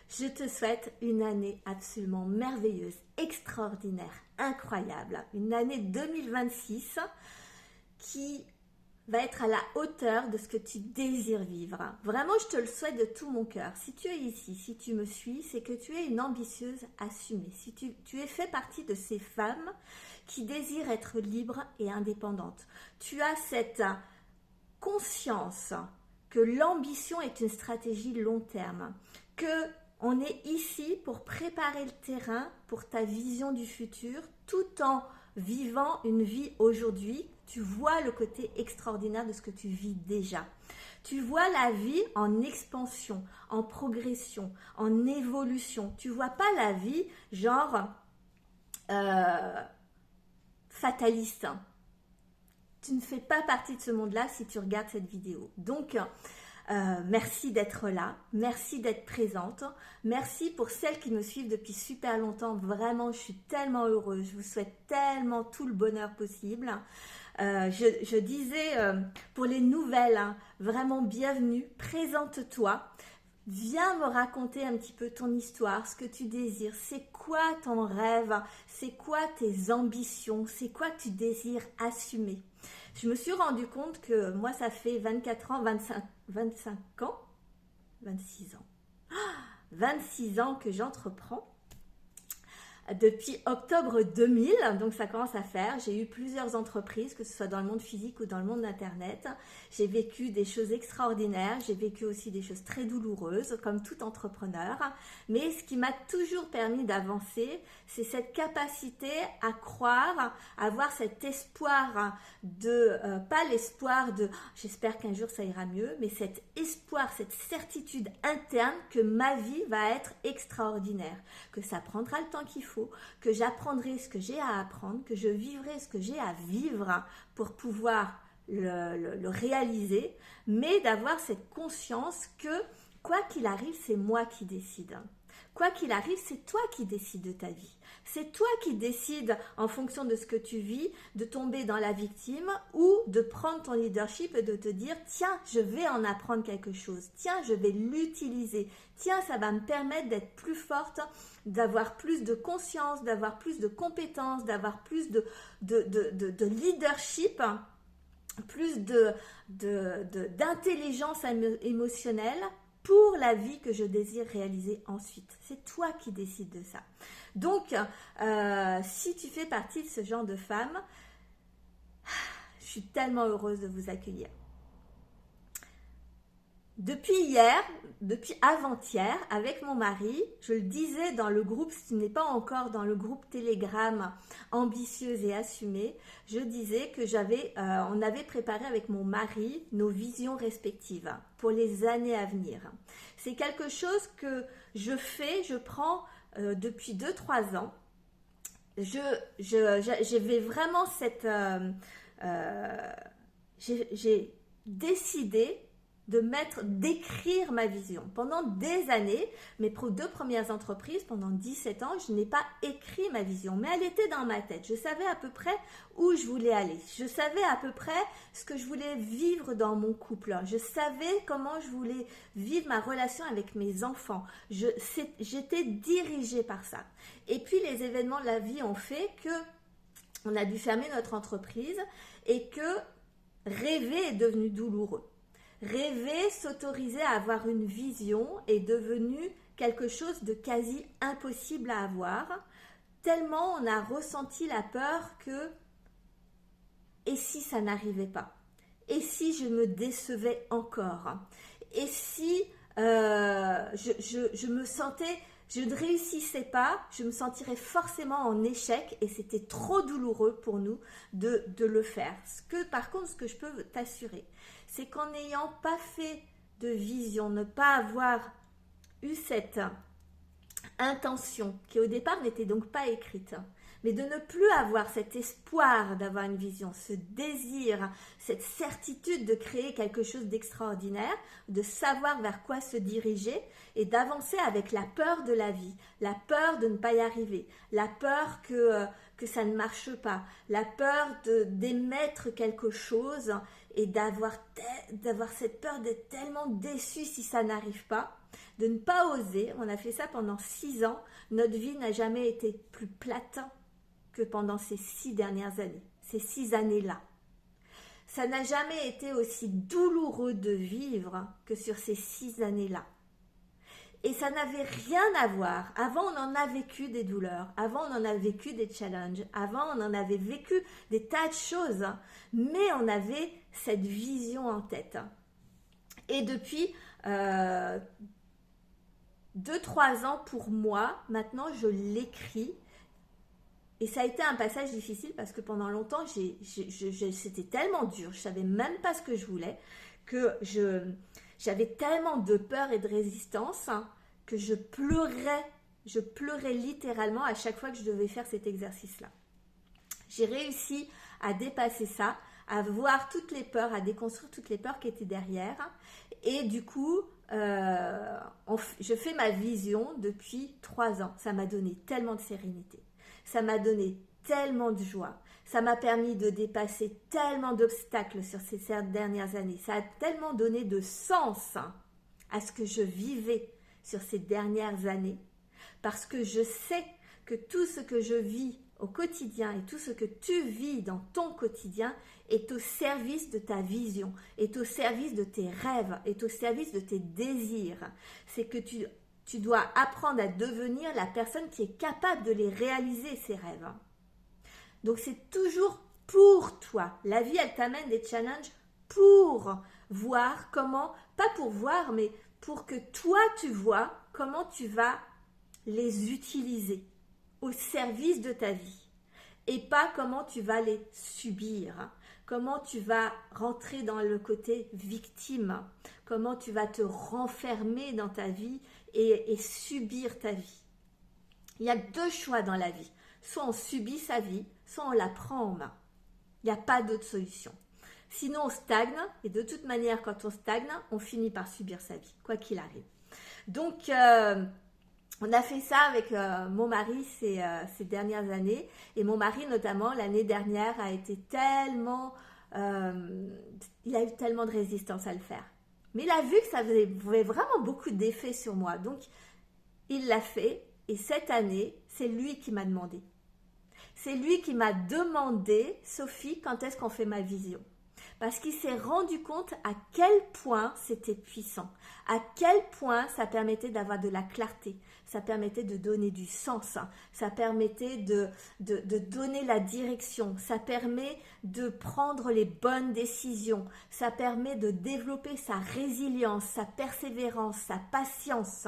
Je te souhaite une année absolument merveilleuse, extraordinaire, incroyable. Une année 2026 qui va être à la hauteur de ce que tu désires vivre. Vraiment, je te le souhaite de tout mon cœur. Si tu es ici, si tu me suis, c'est que tu es une ambitieuse assumée. Si tu es fait partie de ces femmes qui désirent être libres et indépendantes. Tu as cette conscience que l'ambition est une stratégie long terme, que on est ici pour préparer le terrain pour ta vision du futur, tout en vivant une vie aujourd'hui. Tu vois le côté extraordinaire de ce que tu vis déjà. Tu vois la vie en expansion, en progression, en évolution. Tu vois pas la vie genre fataliste. Tu ne fais pas partie de ce monde-là si tu regardes cette vidéo. Donc, merci d'être là, merci d'être présente, merci pour celles qui me suivent depuis super longtemps. Vraiment, je suis tellement heureuse, je vous souhaite tellement tout le bonheur possible. Je disais pour les nouvelles, hein, vraiment bienvenue, présente-toi. Viens me raconter un petit peu ton histoire, ce que tu désires, c'est quoi ton rêve, c'est quoi tes ambitions, c'est quoi que tu désires assumer. Je me suis rendu compte que moi ça fait 24 ans, 25 ans, 26 ans, 26 ans que j'entreprends. Depuis octobre 2000, donc ça commence à faire, j'ai eu plusieurs entreprises, que ce soit dans le monde physique ou dans le monde d'Internet. J'ai vécu des choses extraordinaires, j'ai vécu aussi des choses très douloureuses, comme tout entrepreneur. Mais ce qui m'a toujours permis d'avancer, c'est cette capacité à croire, à avoir cet espoir de, pas l'espoir de j'espère qu'un jour ça ira mieux, mais cet espoir, cette certitude interne que ma vie va être extraordinaire, que ça prendra le temps qu'il faut, que j'apprendrai ce que j'ai à apprendre, que je vivrai ce que j'ai à vivre pour pouvoir le réaliser, mais d'avoir cette conscience que quoi qu'il arrive, c'est moi qui décide. Quoi qu'il arrive, c'est toi qui décides de ta vie. C'est toi qui décides en fonction de ce que tu vis, de tomber dans la victime ou de prendre ton leadership et de te dire tiens, je vais en apprendre quelque chose. Tiens, je vais l'utiliser. Tiens, ça va me permettre d'être plus forte, d'avoir plus de conscience, d'avoir plus de compétences, d'avoir plus de leadership, plus d'intelligence émotionnelle pour la vie que je désire réaliser ensuite. C'est toi qui décides de ça. Donc, si tu fais partie de ce genre de femme, je suis tellement heureuse de vous accueillir. Depuis hier, depuis avant-hier, avec mon mari, je le disais dans le groupe, si tu n'es pas encore dans le groupe Telegram ambitieuse et assumée, je disais que on avait préparé avec mon mari nos visions respectives pour les années à venir. C'est quelque chose que je prends depuis 2-3 ans. J'avais vraiment j'ai décidé d'écrire ma vision. Pendant des années, mes 2 premières entreprises, pendant 17 ans, je n'ai pas écrit ma vision, mais elle était dans ma tête. Je savais à peu près où je voulais aller. Je savais à peu près ce que je voulais vivre dans mon couple. Je savais comment je voulais vivre ma relation avec mes enfants. J'étais dirigée par ça. Et puis, les événements de la vie ont fait que on a dû fermer notre entreprise et que rêver est devenu douloureux. Rêver, s'autoriser à avoir une vision est devenu quelque chose de quasi impossible à avoir, tellement on a ressenti la peur que et si ça n'arrivait pas? Et si je me décevais encore? Et si je me sentais, je ne réussissais pas, je me sentirais forcément en échec et c'était trop douloureux pour nous de le faire. Par contre, ce que je peux t'assurer, c'est qu'en n'ayant pas fait de vision, ne pas avoir eu cette intention qui au départ n'était donc pas écrite, mais de ne plus avoir cet espoir d'avoir une vision, ce désir, cette certitude de créer quelque chose d'extraordinaire, de savoir vers quoi se diriger et d'avancer avec la peur de la vie, la peur de ne pas y arriver, la peur que ça ne marche pas, la peur d'émettre quelque chose et d'avoir cette peur d'être tellement déçu si ça n'arrive pas. de ne pas oser. On a fait ça pendant 6 ans. Notre vie n'a jamais été plus plate que pendant ces 6 dernières années, ces 6 années-là. Ça n'a jamais été aussi douloureux de vivre que sur ces 6 années-là. Et ça n'avait rien à voir. Avant, on en a vécu des douleurs. Avant, on en a vécu des challenges. Avant, on en avait vécu des tas de choses. Mais on avait cette vision en tête. Et depuis 2-3 ans pour moi, maintenant, je l'écris. Et ça a été un passage difficile parce que pendant longtemps, c'était tellement dur. Je ne savais même pas ce que je voulais. Que j'avais tellement de peur et de résistance que je pleurais littéralement à chaque fois que je devais faire cet exercice-là. J'ai réussi à dépasser ça, à voir toutes les peurs, à déconstruire toutes les peurs qui étaient derrière. Et du coup, je fais ma vision depuis 3 ans. Ça m'a donné tellement de sérénité. Ça m'a donné tellement de joie. Ça m'a permis de dépasser tellement d'obstacles sur ces dernières années. Ça a tellement donné de sens à ce que je vivais sur ces dernières années. Parce que je sais que tout ce que je vis au quotidien et tout ce que tu vis dans ton quotidien est au service de ta vision, est au service de tes rêves, est au service de tes désirs. C'est que tu dois apprendre à devenir la personne qui est capable de les réaliser, ces rêves. Donc c'est toujours pour toi. La vie, elle t'amène des challenges pour voir comment, pas pour voir, mais pour que toi tu vois comment tu vas les utiliser au service de ta vie et pas comment tu vas les subir, comment tu vas rentrer dans le côté victime, comment tu vas te renfermer dans ta vie et subir ta vie. Il y a 2 choix dans la vie, soit on subit sa vie, soit on la prend en main. Il n'y a pas d'autre solution. Sinon on stagne et de toute manière quand on stagne, on finit par subir sa vie, quoi qu'il arrive. Donc on a fait ça avec mon mari ces dernières années et mon mari notamment l'année dernière a été tellement, il a eu tellement de résistance à le faire. Mais il a vu que ça avait vraiment beaucoup d'effet sur moi, donc il l'a fait et cette année c'est lui qui m'a demandé. C'est lui qui m'a demandé, Sophie, quand est-ce qu'on fait ma vision ? Parce qu'il s'est rendu compte à quel point c'était puissant, à quel point ça permettait d'avoir de la clarté, ça permettait de donner du sens, ça permettait de donner la direction, ça permet de prendre les bonnes décisions, ça permet de développer sa résilience, sa persévérance, sa patience.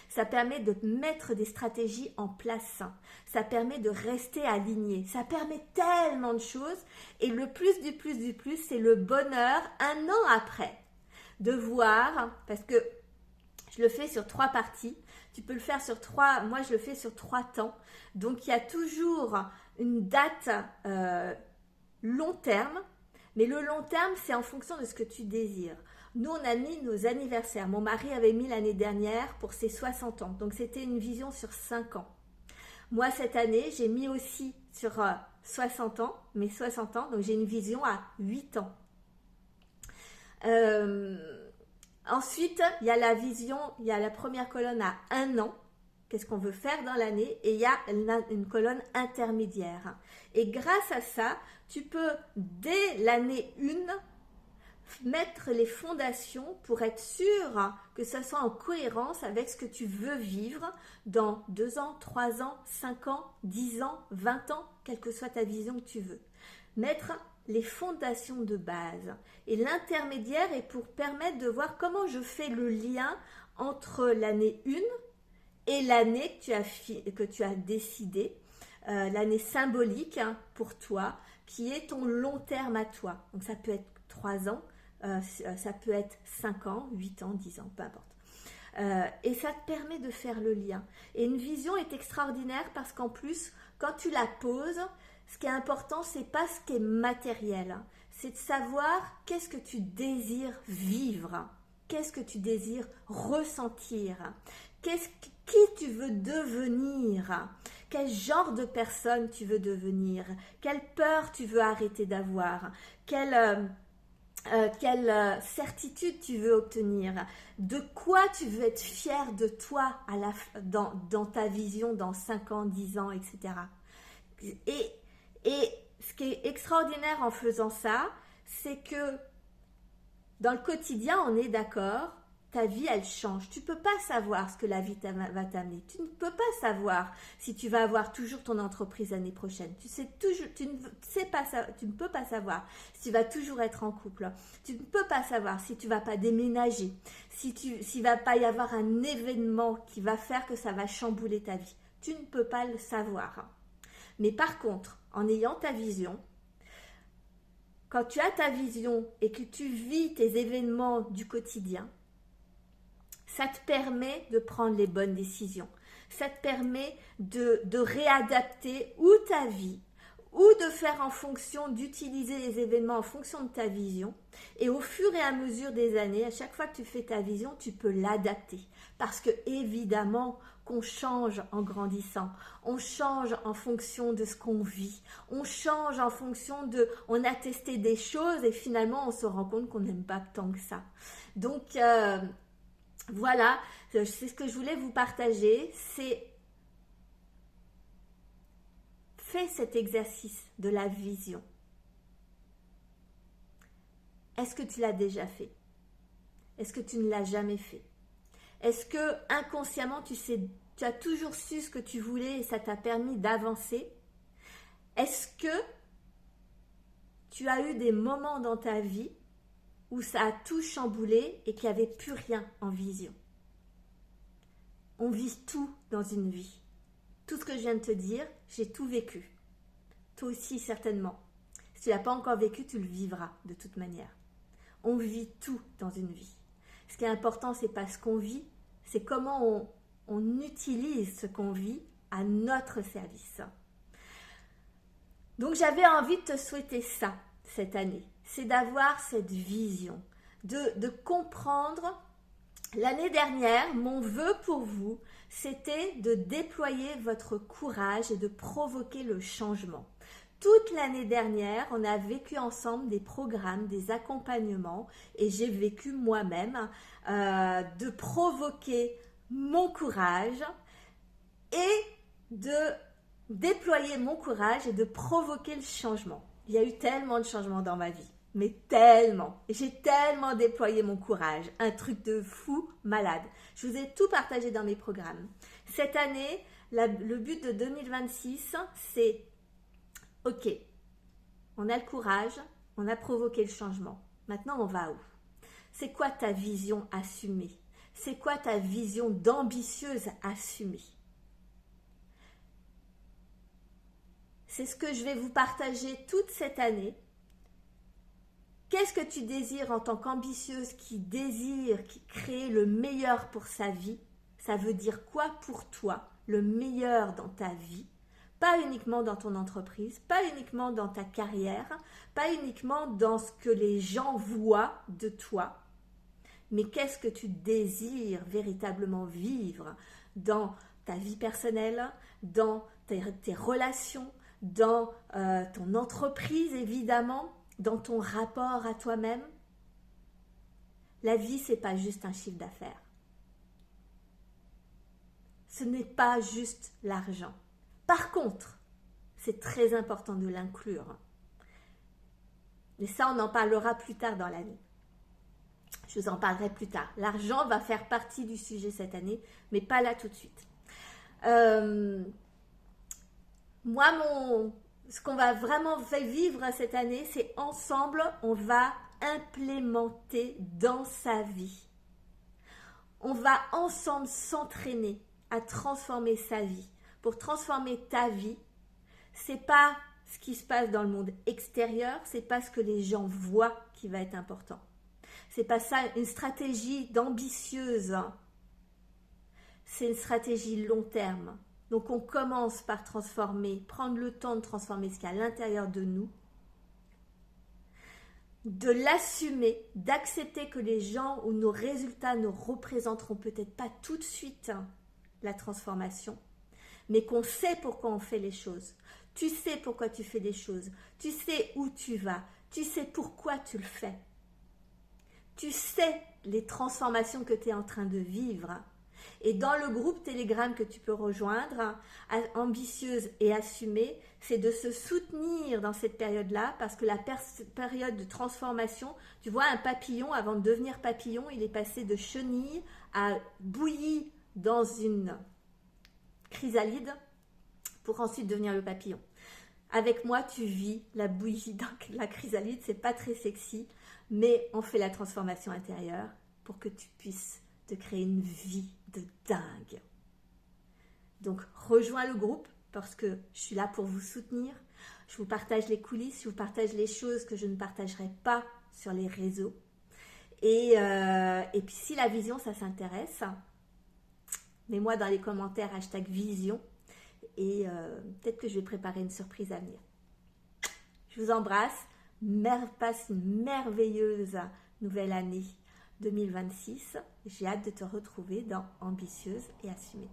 Ça permet de mettre des stratégies en place. Ça permet de rester aligné. Ça permet tellement de choses. Et le plus du plus du plus, c'est le bonheur 1 an après de voir, parce que je le fais sur 3 parties. Tu peux le faire sur 3, moi je le fais sur 3 temps. Donc il y a toujours une date long terme. Mais le long terme, c'est en fonction de ce que tu désires. Nous, on a mis nos anniversaires. Mon mari avait mis l'année dernière pour ses 60 ans. Donc, c'était une vision sur 5 ans. Moi, cette année, j'ai mis aussi sur 60 ans, mes 60 ans. Donc, j'ai une vision à 8 ans. Ensuite, il y a la vision, il y a la première colonne à 1 an. Qu'est-ce qu'on veut faire dans l'année? Et il y a une colonne intermédiaire. Et grâce à ça, tu peux, dès l'année 1, mettre les fondations pour être sûr que ça soit en cohérence avec ce que tu veux vivre dans 2 ans, 3 ans, 5 ans, 10 ans, 20 ans, quelle que soit ta vision que tu veux. Mettre les fondations de base. Et l'intermédiaire est pour permettre de voir comment je fais le lien entre l'année 1 et l'année que tu as décidé, l'année symbolique pour toi, qui est ton long terme à toi. Donc ça peut être 3 ans, ça peut être 5 ans, 8 ans, 10 ans, peu importe. Et ça te permet de faire le lien. Et une vision est extraordinaire parce qu'en plus, quand tu la poses, ce qui est important, c'est pas ce qui est matériel. C'est de savoir qu'est-ce que tu désires vivre, qu'est-ce que tu désires ressentir, qui tu veux devenir, quel genre de personne tu veux devenir, quelle peur tu veux arrêter d'avoir, quelle quelle certitude tu veux obtenir, de quoi tu veux être fier de toi dans ta vision dans 5 ans, 10 ans, etc. Et ce qui est extraordinaire en faisant ça, c'est que dans le quotidien, on est d'accord, ta vie, elle change. Tu ne peux pas savoir ce que la vie va t'amener. Tu ne peux pas savoir si tu vas avoir toujours ton entreprise l'année prochaine. Tu ne peux pas savoir si tu vas toujours être en couple. Tu ne peux pas savoir si tu ne vas pas déménager, s'il va pas y avoir un événement qui va faire que ça va chambouler ta vie. Tu ne peux pas le savoir. Mais par contre, en ayant ta vision, quand tu as ta vision et que tu vis tes événements du quotidien, ça te permet de prendre les bonnes décisions. Ça te permet de réadapter ou ta vie, ou de faire en fonction, d'utiliser les événements en fonction de ta vision. Et au fur et à mesure des années, à chaque fois que tu fais ta vision, tu peux l'adapter. Parce que évidemment qu'on change en grandissant. On change en fonction de ce qu'on vit. On change en fonction de... On a testé des choses et finalement on se rend compte qu'on n'aime pas tant que ça. Donc... voilà, c'est ce que je voulais vous partager, c'est fais cet exercice de la vision. Est-ce que tu l'as déjà fait? Est-ce que tu ne l'as jamais fait? Est-ce que inconsciemment tu as toujours su ce que tu voulais et ça t'a permis d'avancer? Est-ce que tu as eu des moments dans ta vie où ça a tout chamboulé et qu'il n'y avait plus rien en vision? On vit tout dans une vie. Tout ce que je viens de te dire, j'ai tout vécu. Toi aussi, certainement. Si tu ne l'as pas encore vécu, tu le vivras de toute manière. On vit tout dans une vie. Ce qui est important, ce n'est pas ce qu'on vit, c'est comment on utilise ce qu'on vit à notre service. Donc, j'avais envie de te souhaiter ça cette année. C'est d'avoir cette vision, de comprendre. L'année dernière, mon vœu pour vous, c'était de déployer votre courage et de provoquer le changement. Toute l'année dernière, on a vécu ensemble des programmes, des accompagnements et j'ai vécu moi-même de provoquer mon courage et de déployer mon courage et de provoquer le changement. Il y a eu tellement de changements dans ma vie. Mais tellement, j'ai tellement déployé mon courage, un truc de fou malade. Je vous ai tout partagé dans mes programmes. Cette année, le but de 2026, c'est ok, on a le courage, on a provoqué le changement. Maintenant, on va où? C'est quoi ta vision assumée? C'est quoi ta vision d'ambitieuse assumée? C'est ce que je vais vous partager toute cette année. Qu'est-ce que tu désires en tant qu'ambitieuse qui désire, qui crée le meilleur pour sa vie? Ça veut dire quoi pour toi, le meilleur dans ta vie? Pas uniquement dans ton entreprise, pas uniquement dans ta carrière, pas uniquement dans ce que les gens voient de toi, mais qu'est-ce que tu désires véritablement vivre dans ta vie personnelle, dans tes relations, dans ton entreprise évidemment, dans ton rapport à toi-même? La vie, c'est pas juste un chiffre d'affaires. Ce n'est pas juste l'argent. Par contre, c'est très important de l'inclure. Mais ça, on en parlera plus tard dans l'année. Je vous en parlerai plus tard. L'argent va faire partie du sujet cette année, mais pas là tout de suite. Ce qu'on va vraiment faire vivre cette année, c'est ensemble, on va implémenter dans sa vie. On va ensemble s'entraîner à transformer sa vie. Pour transformer ta vie, c'est pas ce qui se passe dans le monde extérieur, c'est pas ce que les gens voient qui va être important. C'est pas ça une stratégie d'ambitieuse. C'est une stratégie long terme. Donc on commence par transformer, prendre le temps de transformer ce qu'il y a à l'intérieur de nous, de l'assumer, d'accepter que les gens ou nos résultats ne représenteront peut-être pas tout de suite la transformation, mais qu'on sait pourquoi on fait les choses. Tu sais pourquoi tu fais les choses, tu sais où tu vas, tu sais pourquoi tu le fais. Tu sais les transformations que tu es en train de vivre. Et dans le groupe Telegram que tu peux rejoindre, ambitieuse et assumée, c'est de se soutenir dans cette période-là, parce que la période de transformation, tu vois un papillon, avant de devenir papillon, il est passé de chenille à bouilli dans une chrysalide pour ensuite devenir le papillon. Avec moi, tu vis la bouillie dans la chrysalide, c'est pas très sexy, mais on fait la transformation intérieure pour que tu puisses te créer une vie de dingue. Donc, rejoins le groupe parce que je suis là pour vous soutenir. Je vous partage les coulisses, je vous partage les choses que je ne partagerai pas sur les réseaux. Et puis, si la vision, ça s'intéresse, mets-moi dans les commentaires #vision et peut-être que je vais préparer une surprise à venir. Je vous embrasse. Passe une merveilleuse nouvelle année 2026. J'ai hâte de te retrouver dans Ambitieuse et Assumée.